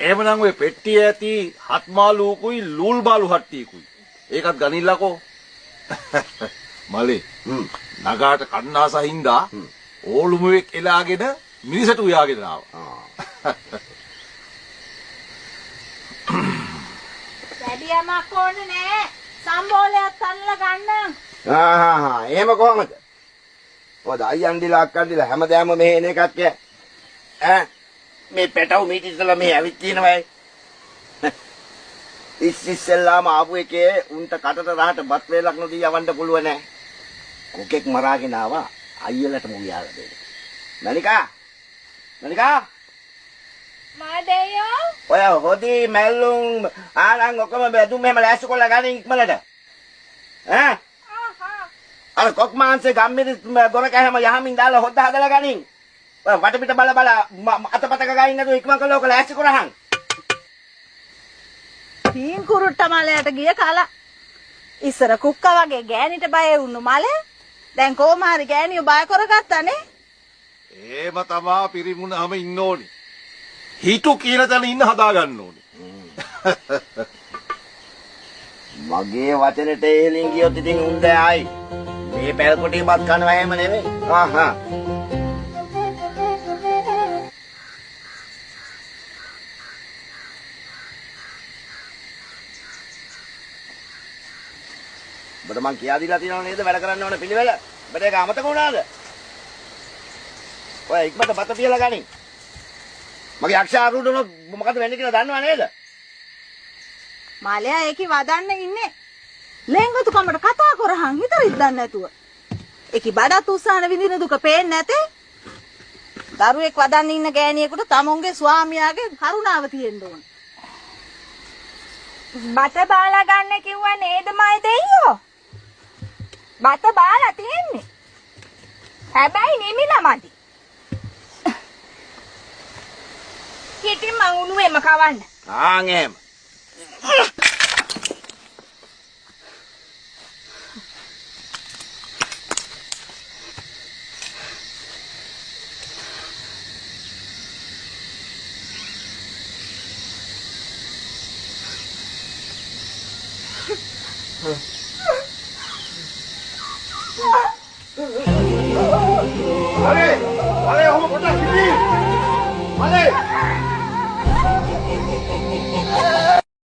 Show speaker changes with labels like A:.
A: එහෙමනම් ඔය පෙට්ටිය ඇති හත් මාළුකුයි ලූල් මාළු හට්ටියකුයි. ඒකත් ගනින්නකෝ. මලේ. නගාට කන්නාසහින්දා ඕලුමුවෙක් එලාගෙන මිනිසට උයාගෙන ආවා.
B: වැඩියමක් ඕනේ නෑ. සම්බෝලයක් තනලා ගන්න.
C: එහෙම කොහමද? ඔය අයියන්ඩිලා අක්කන්ඩිලා හැමදාම මෙහෙ එන එකක් ඈ. මේ පෙටව මීට ඉස්සලා මේ ඇවිත් තියෙනවයි. ඉස්සෙල්ලාම ආපු එකේ උන්ට කටට රහට බත් වේලක් නොදී යවන්න පුළුවන් නෑ. කොකෙක් මරාගෙන ආවා අයියලට මුවියාලා දෙන්න. මනිකා
B: මාදේයෝ
C: ඔය හොදි මැල්ලුම් ආනන් ඔක්කොම බෙදුම් මෙහෙම ලෑස්ති කරලා ගන්න ඉක්මනට ඈ අර කොක් මාංශේ ගම්මිරි ගොර කැහැම යහමින් දාලා හොද්ද හදලා ගනින් ඔය වටපිට බල අතපතක ගයින් නේද ඉක්මන් කරලා ඔක ලෑස්ති කරහන්
B: තීන් කුරුට්ට මලයට ගිය කලා ඉස්සර කුක්කා වගේ ගෑනිට බය වුණු මලේ දැන් කොහොම හරි ගෑනියෝ බය කරගත්තානේ
A: එහෙම තමා පිරිමුණම ඉන්න ඕනේ. හිතු කියන තැන ඉන්න හදා ගන්න ඕනේ.
C: මගේ වචනෙට එහෙලින් ගියොත් ඉතින් උන්ද ආයි. මේ පැල් කොටේ බත් කනවා එහෙම නෙමෙයි. බඩ මං කියා දීලා තියෙනව නේද වැඩ කරන්න ඕන පිළිවෙල. බඩ ඒක අමතක වුණාද? ඔය ඉක්මනට බත පියලා ගනින්. මගේ යක්ෂාරුඩුනොත් මොකද වෙන්නේ කියලා දන්නව නේද?
B: මාලයා ඒකේ වදන්න ඉන්නේ. ලෙන්ගතු කමඩ කතා කරහන් හිතරිත් දන්නේ නැතුව. ඒකි බඩත් උස්සාන විඳින දුක පේන්නේ නැතේ. දරුවෙක් වදන්න ඉන්න ගෑණියෙකුට තමුන්ගේ ස්වාමියාගේ කරුණාව තියෙන්න ඕන. බත බාලා ගන්න කිව්වා නේද මයි දෙයියෝ? බත බාලා තියෙන්නේ. හැබැයි නිමිලා මදි. හිටින් මං උණුවේම කවන්න.
C: එහෙම. Male, hom pota sini. Male.